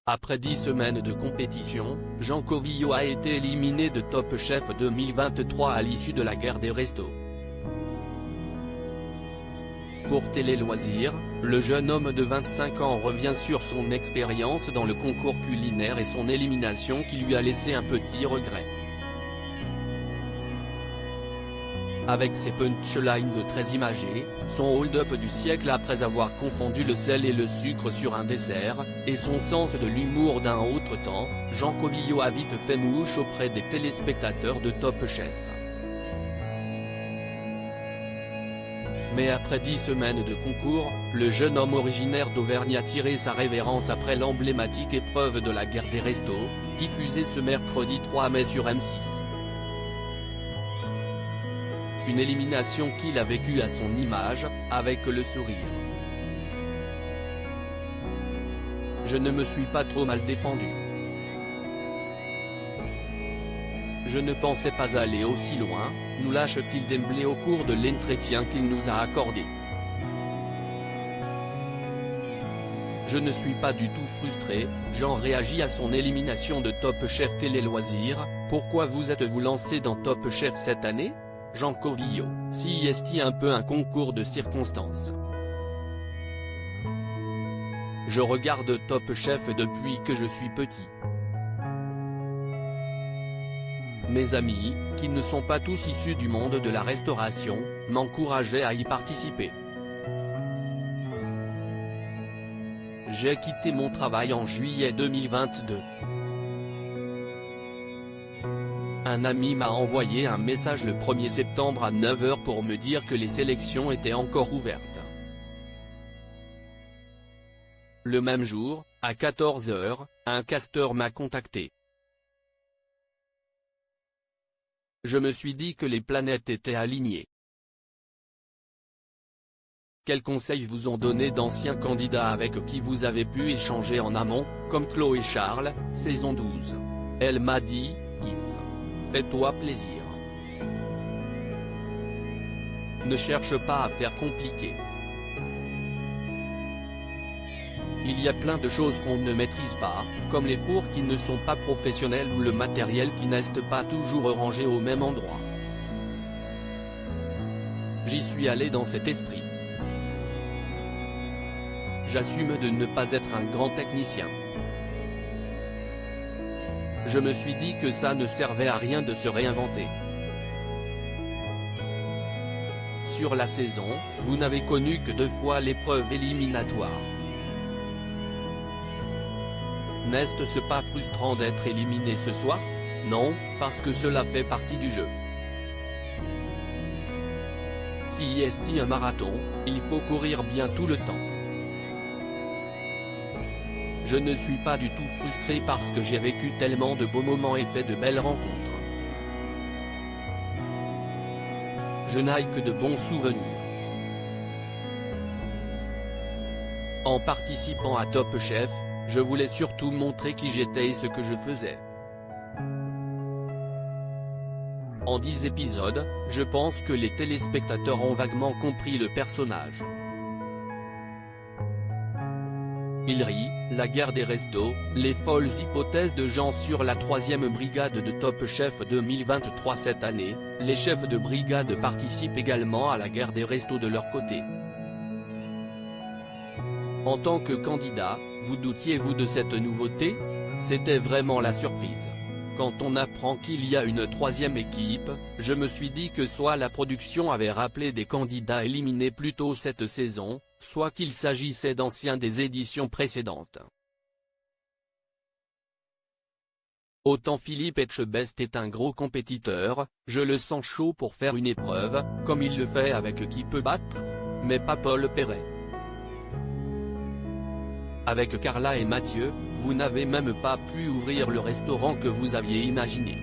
Après 10 semaines de compétition, Jean Covillault a été éliminé de Top Chef 2023 à l'issue de la guerre des restos. Pour Télé Loisirs, le jeune homme de 25 ans revient sur son expérience dans le concours culinaire et son élimination qui lui a laissé un petit regret. Avec ses punchlines très imagées, son hold-up du siècle après avoir confondu le sel et le sucre sur un dessert, et son sens de l'humour d'un autre temps, Jean Covillault a vite fait mouche auprès des téléspectateurs de Top Chef. Mais après 10 semaines de concours, le jeune homme originaire d'Auvergne a tiré sa révérence après l'emblématique épreuve de la guerre des restos, diffusée ce mercredi 3 mai sur M6. Une élimination qu'il a vécue à son image, avec le sourire. Je ne me suis pas trop mal défendu. Je ne pensais pas aller aussi loin, nous lâche-t-il d'emblée au cours de l'entretien qu'il nous a accordé. Je ne suis pas du tout frustré, Jean réagit à son élimination de Top Chef Télé Loisirs. Pourquoi vous êtes-vous lancé dans Top Chef cette année ? Jean Covillault, si est-il un peu un concours de circonstances. Je regarde Top Chef depuis que je suis petit. Mes amis, qui ne sont pas tous issus du monde de la restauration, m'encourageaient à y participer. J'ai quitté mon travail en juillet 2022. Un ami m'a envoyé un message le 1er septembre à 9 h pour me dire que les sélections étaient encore ouvertes. Le même jour, à 14 h, un casteur m'a contacté. Je me suis dit que les planètes étaient alignées. Quels conseils vous ont donné d'anciens candidats avec qui vous avez pu échanger en amont, comme Chloé Charles, saison 12. Elle m'a dit, Yves. Fais-toi plaisir. Ne cherche pas à faire compliqué. Il y a plein de choses qu'on ne maîtrise pas, comme les fours qui ne sont pas professionnels ou le matériel qui n'est pas toujours rangé au même endroit. J'y suis allé dans cet esprit. J'assume de ne pas être un grand technicien. Je me suis dit que ça ne servait à rien de se réinventer. Sur la saison, vous n'avez connu que 2 fois l'épreuve éliminatoire. N'est-ce pas frustrant d'être éliminé ce soir? Non, parce que cela fait partie du jeu. Si est un marathon, il faut courir bien tout le temps. Je ne suis pas du tout frustré parce que j'ai vécu tellement de beaux moments et fait de belles rencontres. Je n'ai que de bons souvenirs. En participant à Top Chef, je voulais surtout montrer qui j'étais et ce que je faisais. En 10 épisodes, je pense que les téléspectateurs ont vaguement compris le personnage. Il rit, la guerre des restos, les folles hypothèses de Jean sur la 3e brigade de Top Chef 2023 cette année, les chefs de brigade participent également à la guerre des restos de leur côté. En tant que candidat, vous doutiez-vous de cette nouveauté? C'était vraiment la surprise. Quand on apprend qu'il y a une 3e équipe, je me suis dit que soit la production avait rappelé des candidats éliminés plus tôt cette saison, soit qu'il s'agissait d'anciens des éditions précédentes. Autant Philippe Etchebest est un gros compétiteur, je le sens chaud pour faire une épreuve, comme il le fait avec Qui peut battre, mais pas Paul Perret. Avec Carla et Mathieu, vous n'avez même pas pu ouvrir le restaurant que vous aviez imaginé.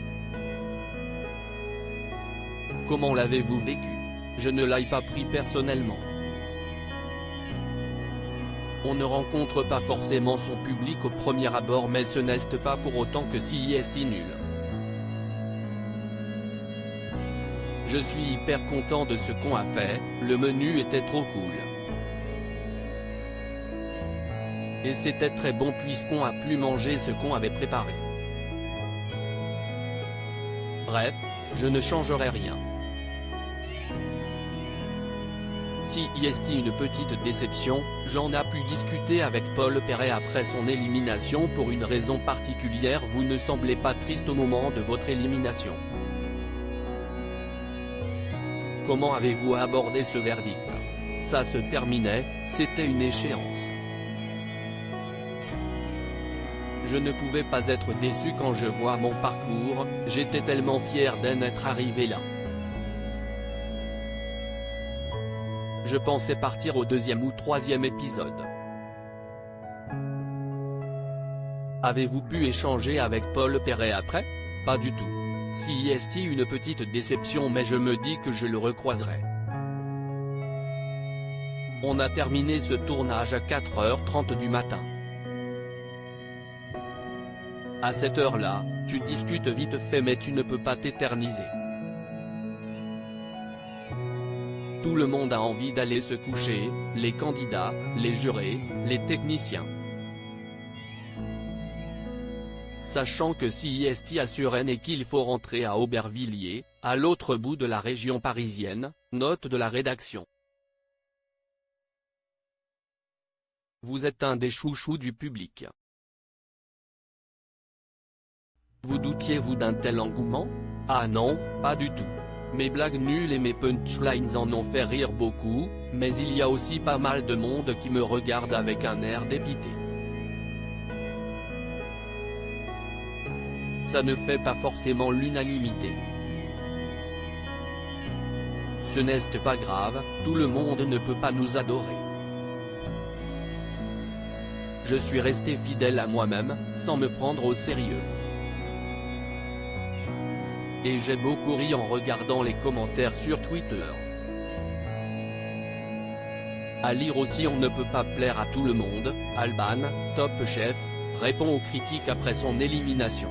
Comment l'avez-vous vécu? Je ne l'ai pas pris personnellement. On ne rencontre pas forcément son public au premier abord, mais ce n'est pas pour autant que si est nul. Je suis hyper content de ce qu'on a fait, le menu était trop cool. Et c'était très bon puisqu'on a pu manger ce qu'on avait préparé. Bref, je ne changerai rien. Si est une petite déception, j'en ai pu discuter avec Paul Perret après son élimination pour une raison particulière. Vous ne semblez pas triste au moment de votre élimination. Comment avez-vous abordé ce verdict? Ça se terminait, c'était une échéance. Je ne pouvais pas être déçu quand je vois mon parcours, j'étais tellement fier d'en être arrivé là. Je pensais partir au 2e ou 3e épisode. Avez-vous pu échanger avec Paul Perret après? Pas du tout. Si est une petite déception mais je me dis que je le recroiserai. On a terminé ce tournage à 4h30 du matin. À cette heure-là, tu discutes vite fait mais tu ne peux pas t'éterniser. Tout le monde a envie d'aller se coucher, les candidats, les jurés, les techniciens. Sachant que si est à Suresnes et qu'il faut rentrer à Aubervilliers, à l'autre bout de la région parisienne, note de la rédaction. Vous êtes un des chouchous du public. Vous doutiez-vous d'un tel engouement? Ah non, pas du tout. Mes blagues nulles et mes punchlines en ont fait rire beaucoup, mais il y a aussi pas mal de monde qui me regarde avec un air dépité. Ça ne fait pas forcément l'unanimité. Ce n'est pas grave, tout le monde ne peut pas nous adorer. Je suis resté fidèle à moi-même, sans me prendre au sérieux. Et j'ai beaucoup ri en regardant les commentaires sur Twitter. À lire aussi on ne peut pas plaire à tout le monde, Alban, Top Chef, répond aux critiques après son élimination.